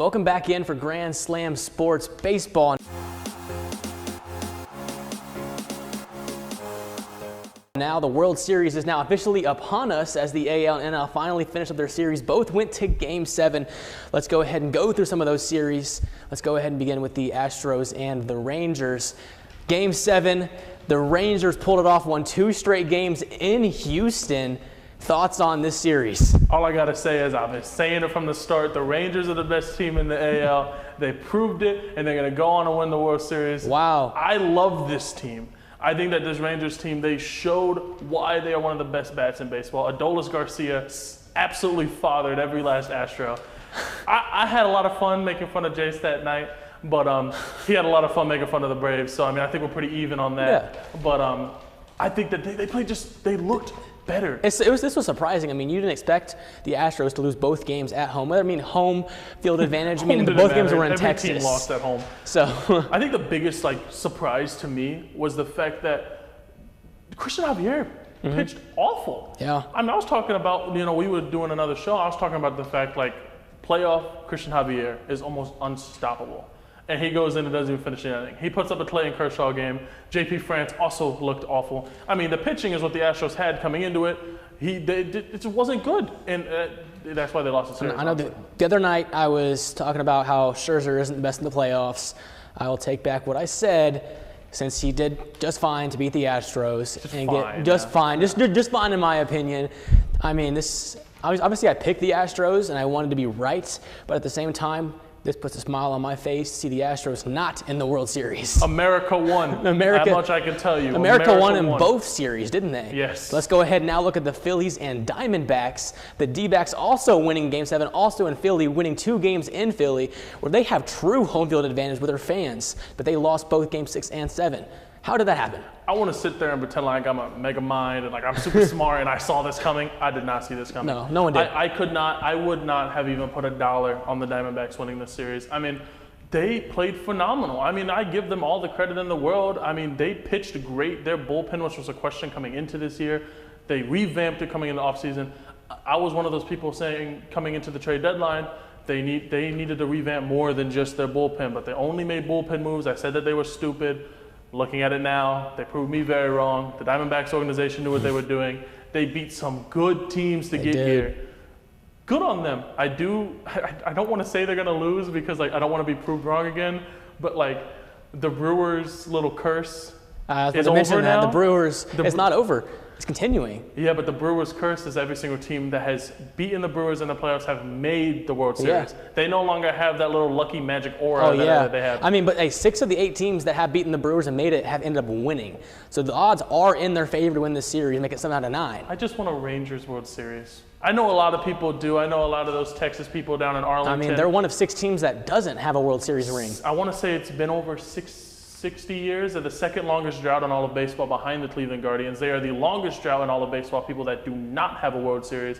Welcome back in for Grand Slam Sports Baseball. Now the World Series is now officially upon us as the AL and NL finally finished up their series. Both went to Game 7. Let's go ahead and go through some of those series. Let's go ahead and begin with the Astros and the Rangers. Game 7, the Rangers pulled it off, won 2 straight games in Houston. Thoughts on this series? All I got to say is I've been saying it from the start. The Rangers are the best team in the AL. They proved it, and they're going to go on and win the World Series. Wow. I love this team. I think that this Rangers team, they showed why they are one of the best bats in baseball. Adolis Garcia absolutely fathered every last Astro. I had a lot of fun making fun of Jace that night, but he had a lot of fun making fun of the Braves. So, I mean, I think we're pretty even on that. Yeah. But I think that they played they looked better. This was surprising. I mean, you didn't expect the Astros to lose both games at home. I mean, home field advantage. I mean, both games were in Texas. Every team lost at home. So I think the biggest surprise to me was the fact that Christian Javier pitched awful. Yeah. I mean, I was talking about, we were doing another show. I was talking about the fact playoff Christian Javier is almost unstoppable. And he goes in and doesn't even finish anything. He puts up a Clayton Kershaw game. JP France also looked awful. I mean, the pitching is what the Astros had coming into it. It just wasn't good, and that's why they lost the series. I know the other night I was talking about how Scherzer isn't the best in the playoffs. I will take back what I said, since he did just fine to beat the Astros just fine in my opinion. I mean, obviously I picked the Astros and I wanted to be right, but at the same time, this puts a smile on my face to see the Astros not in the World Series. America won. That much I can tell you. America won in both series, didn't they? Yes. Let's go ahead and now look at the Phillies and Diamondbacks. The D-backs also winning Game 7, also in Philly, winning 2 games in Philly, where they have true home field advantage with their fans, but they lost both Game 6 and 7. How did that happen? I want to sit there and pretend like I'm a mega mind and I'm super smart and I saw this coming. I did not see this coming. No one did. I would not have even put $1 on the Diamondbacks winning this series. I mean, they played phenomenal. I mean, I give them all the credit in the world. I mean, they pitched great. Their bullpen, which was a question coming into this year, they revamped it coming in the offseason. I was one of those people saying coming into the trade deadline, they needed to revamp more than just their bullpen, but they only made bullpen moves. I said that they were stupid. Looking at it now, they proved me very wrong. The Diamondbacks organization knew what they were doing. They beat some good teams to get here. Good on them. I don't want to say they're going to lose because I don't want to be proved wrong again, but the Brewers' little curse is over now. The Brewers, it's not over. It's continuing. Yeah, but the Brewers' curse is every single team that has beaten the Brewers in the playoffs have made the World Series. Yeah. They no longer have that little lucky magic aura that they have. I mean, but 6 of the 8 teams that have beaten the Brewers and made it have ended up winning. So the odds are in their favor to win this series and make it 7 out of 9. I just want a Rangers World Series. I know a lot of people do. I know a lot of those Texas people down in Arlington. I mean, they're one of 6 teams that doesn't have a World Series ring. I want to say it's been over 60 years. They're the second longest drought in all of baseball behind the Cleveland Guardians. They are the longest drought in all of baseball, people that do not have a World Series.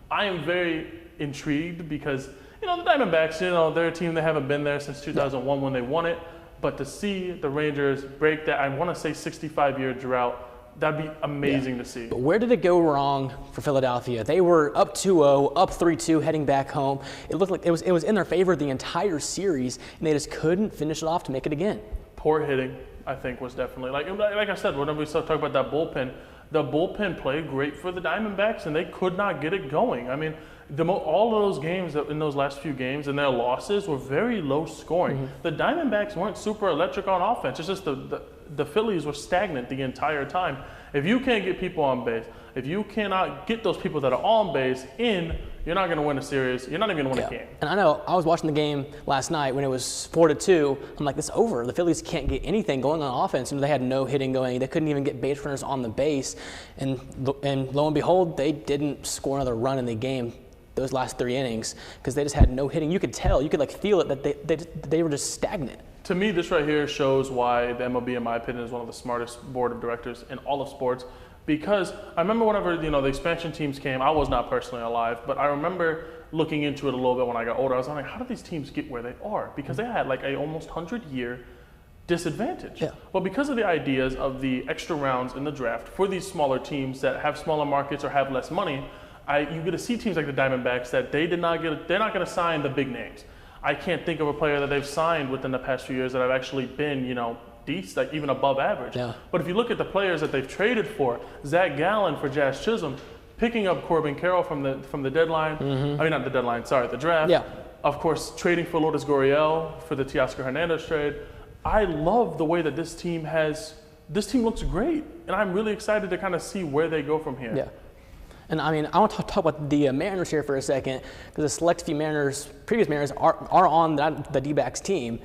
I am very intrigued because, the Diamondbacks, they're a team that haven't been there since 2001 when they won it. But to see the Rangers break that, I want to say 65-year drought, that'd be amazing to see. But where did it go wrong for Philadelphia? They were up 2-0, up 3-2, heading back home. It looked like it was in their favor the entire series, and they just couldn't finish it off to make it again. Poor hitting, I think, was definitely like I said. Whenever we start talking about that bullpen, the bullpen played great for the Diamondbacks, and they could not get it going. I mean, all of those games in those last few games and their losses were very low scoring. The Diamondbacks weren't super electric on offense. It's just the Phillies were stagnant the entire time. If you can't get people on base, if you cannot get those people that are on base in, you're not going to win a series. You're not even going to win a game. And I know I was watching the game last night when it was 4-2. I'm like, this is over. The Phillies can't get anything going on offense. They had no hitting going. They couldn't even get base runners on the base. And lo and behold, they didn't score another run in the game those last 3 innings because they just had no hitting. You could tell, you could feel it that they were just stagnant. To me, this right here shows why the MLB, in my opinion, is one of the smartest board of directors in all of sports. Because I remember whenever the expansion teams came, I was not personally alive, but I remember looking into it a little bit when I got older. I was like, how did these teams get where they are? Because they had a almost 100-year disadvantage. Yeah. Well, because of the ideas of the extra rounds in the draft for these smaller teams that have smaller markets or have less money, you get to see teams like the Diamondbacks that they're not going to sign the big names. I can't think of a player that they've signed within the past few years that have actually been, decent, like even above average. Yeah. But if you look at the players that they've traded for, Zach Gallen for Jazz Chisholm, picking up Corbin Carroll from the deadline, I mean not the deadline, sorry, the draft. Yeah. Of course, trading for Lourdes Gurriel for the Teoscar Hernandez trade. I love the way that this team looks great, and I'm really excited to kind of see where they go from here. Yeah. And I mean, I want to talk about the Mariners here for a second, because a select few previous Mariners are on the D-backs team.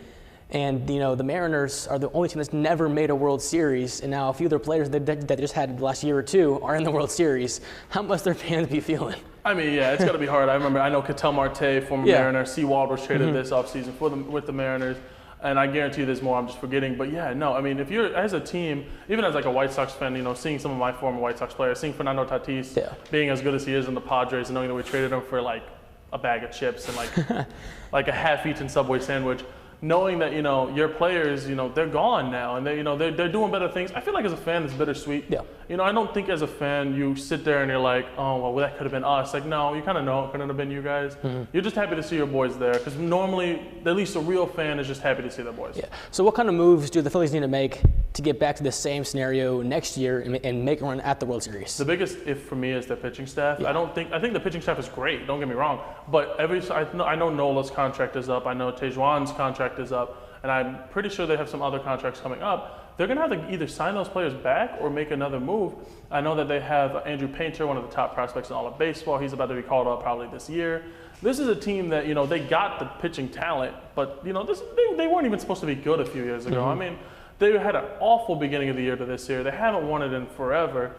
And, the Mariners are the only team that's never made a World Series. And now a few of their players that they just had the last year or two are in the World Series. How must their fans be feeling? I mean, yeah, it's got to be hard. I know Ketel Marte, former Mariner, Seawald was traded this offseason with the Mariners. And I guarantee you there's more I'm just forgetting. But yeah, no, I mean, if you're, as a team, even as like a White Sox fan, seeing some of my former White Sox players, seeing Fernando Tatis being as good as he is in the Padres and knowing that we traded him for like a bag of chips and like a half-eaten Subway sandwich, knowing that, your players, they're gone now and they're doing better things. I feel like as a fan, it's bittersweet. Yeah. I don't think as a fan, you sit there and you're like, oh, well, that could have been us. Like, no, you kind of know it couldn't have been you guys. You're just happy to see your boys there because normally, at least a real fan is just happy to see their boys. Yeah. So what kind of moves do the Phillies need to make to get back to the same scenario next year and make a run at the World Series? The biggest if for me is the pitching staff. Yeah. I think the pitching staff is great, don't get me wrong. But I know Nola's contract is up. I know Tejuan's contract is up. And I'm pretty sure they have some other contracts coming up. They're going to have to either sign those players back or make another move. I know that they have Andrew Painter, one of the top prospects in all of baseball. He's about to be called up probably this year. This is a team that, they got the pitching talent, but, they weren't even supposed to be good a few years ago. I mean, they had an awful beginning of the year to this year. They haven't won it in forever.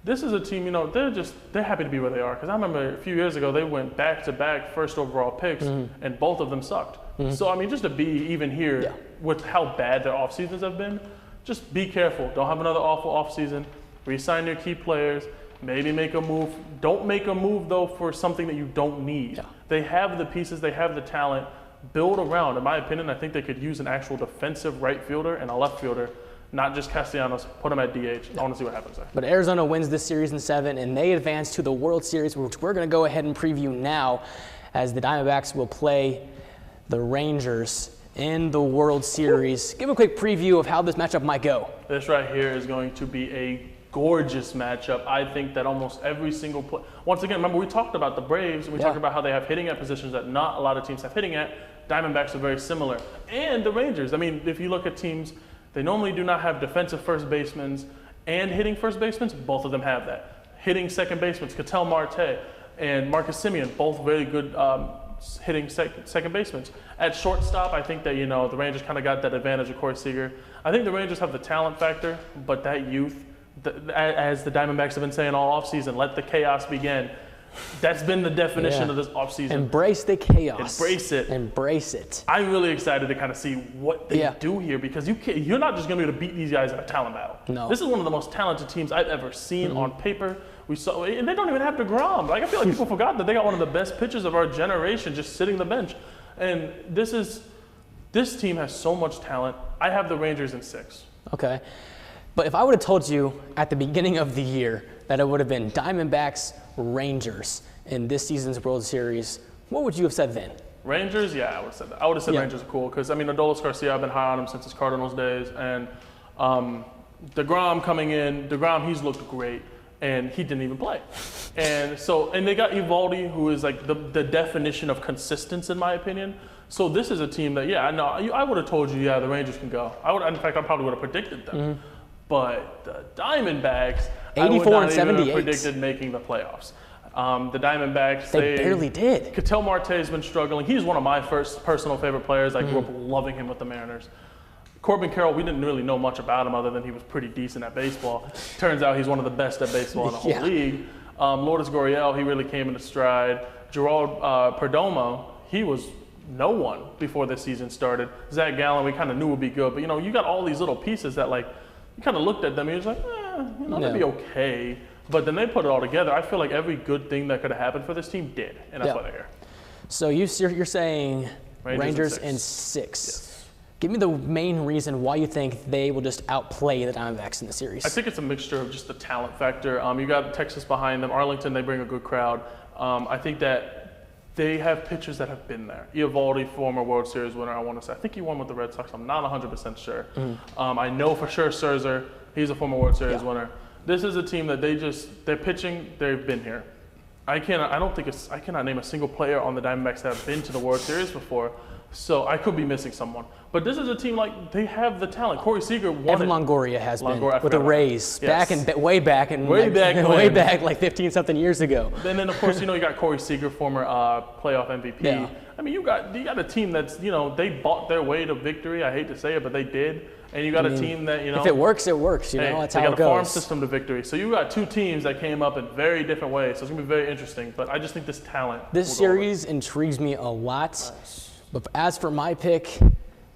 This is a team, they're happy to be where they are. Because I remember a few years ago, they went back-to-back first overall picks, and both of them sucked. So, I mean, just to be even here with how bad their off seasons have been, just be careful. Don't have another awful off season. Re-sign your key players. Maybe make a move. Don't make a move, though, for something that you don't need. Yeah. They have the pieces. They have the talent. Build around. In my opinion, I think they could use an actual defensive right fielder and a left fielder, not just Castellanos. Put them at DH. I want to see what happens there. But Arizona wins this series in 7, and they advance to the World Series, which we're going to go ahead and preview now, as the Diamondbacks will play the Rangers in the World Series. Give a quick preview of how this matchup might go. This right here is going to be a gorgeous matchup. I think that almost every single play. Once again, remember we talked about the Braves, and we talked about how they have hitting at positions that not a lot of teams have hitting at. Diamondbacks are very similar. And the Rangers, I mean, if you look at teams, they normally do not have defensive first basemen and hitting first basemen. Both of them have that. Hitting second basemen, Ketel Marte and Marcus Semien, both very good hitting second basemen. At shortstop, I think that, the Rangers kind of got that advantage of Corey Seager. I think the Rangers have the talent factor, but that youth, as the Diamondbacks have been saying all offseason, let the chaos begin. That's been the definition of this offseason. Embrace the chaos. Embrace it. Embrace it. I'm really excited to kind of see what they do here, because you're not just going to be able to beat these guys in a talent battle. No. This is one of the most talented teams I've ever seen on paper. We saw, and they don't even have DeGrom. Like, I feel like people forgot that they got one of the best pitchers of our generation just sitting the bench. And this team has so much talent. I have the Rangers in 6. Okay. But if I would have told you at the beginning of the year that it would have been Diamondbacks, Rangers in this season's World Series, what would you have said then? Rangers? Yeah, I would have said that. I would have said Rangers are cool because, I mean, Adolis Garcia, I've been high on him since his Cardinals days. And DeGrom coming in, he's looked great. And he didn't even play. And they got Eovaldi, who is like the definition of consistency, in my opinion. So this is a team that, I would have told you, the Rangers can go. In fact, I probably would have predicted them. But the Diamondbacks, 84 I would not and even 78. have predicted making the playoffs. The Diamondbacks, they barely did. Ketel Marte's been struggling. He's one of my first personal favorite players. I grew up loving him with the Mariners. Corbin Carroll, we didn't really know much about him other than he was pretty decent at baseball. Turns out he's one of the best at baseball in the whole league. Lourdes Gurriel, he really came into stride. Gerald Perdomo, he was no one before the season started. Zach Gallen, we kind of knew would be good. But, you got all these little pieces that, like, you kind of looked at them and you're just like, they'd be okay. But then they put it all together. I feel like every good thing that could have happened for this team did, and that's why they're here. So you're saying Rangers in 6. Yes. Give me the main reason why you think they will just outplay the Diamondbacks in the series. I think it's a mixture of just the talent factor. You got Texas behind them. Arlington, they bring a good crowd. I think that they have pitchers that have been there. Eovaldi, former World Series winner, I want to say. I think he won with the Red Sox. I'm not 100% sure. I know for sure Scherzer, he's a former World Series winner. This is a team that they're pitching, they've been here. I cannot name a single player on the Diamondbacks that have been to the World Series before. So I could be missing someone. But this is a team they have the talent. Corey Seager won Evan Longoria has been with the Rays way back like 15-something years ago. And then of course you got Corey Seager, former playoff MVP. Yeah. I mean you got a team that's they bought their way to victory. I hate to say it, but they did. And you got a team that if it works, it works. That's how it goes. They got a farm system to victory. So you got two teams that came up in very different ways. So it's gonna be very interesting. But I just think this talent. This series intrigues me a lot. Nice. But as for my pick,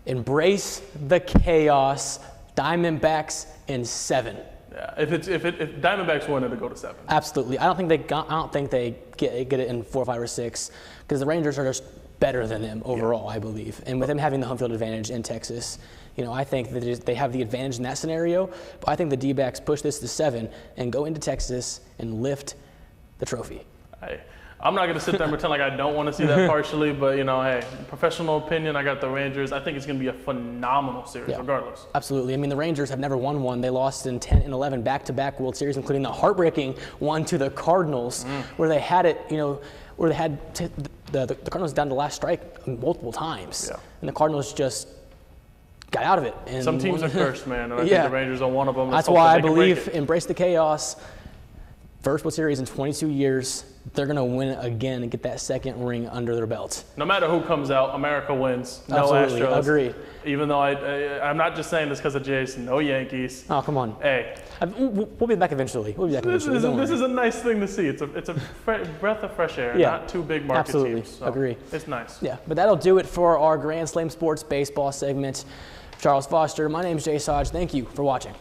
embrace the chaos. Diamondbacks in 7. Yeah, if Diamondbacks win, it'll go to 7. Absolutely. I don't think they get it in 4, 5, or 6 because the Rangers are just better than them overall, I believe. And with them having the home field advantage in Texas, I think that they have the advantage in that scenario. But I think the D-backs push this to 7 and go into Texas and lift the trophy. I'm not going to sit there and pretend like I don't want to see that partially, but, hey, professional opinion, I got the Rangers. I think it's going to be a phenomenal series regardless. Absolutely. I mean, the Rangers have never won one. They lost in 10 and 11 back-to-back World Series, including the heartbreaking one to the Cardinals, where they had it, where they had the Cardinals down to last strike multiple times. Yeah. And the Cardinals just got out of it. And some teams are cursed, man, and I think the Rangers are one of them. That's why I believe embrace the chaos. First World Series in 22 years. They're going to win it again and get that second ring under their belt. No matter who comes out, America wins. No Absolutely. Astros. Agree. Even though I'm not just saying this because of Jace. No Yankees. Oh, come on. Hey. We'll be back eventually. This is a nice thing to see. It's a breath of fresh air. Not two big market teams. So Agree. It's nice. Yeah, but that'll do it for our Grand Slam Sports Baseball segment. Charles Foster, my name's Jace Hodge. Thank you for watching.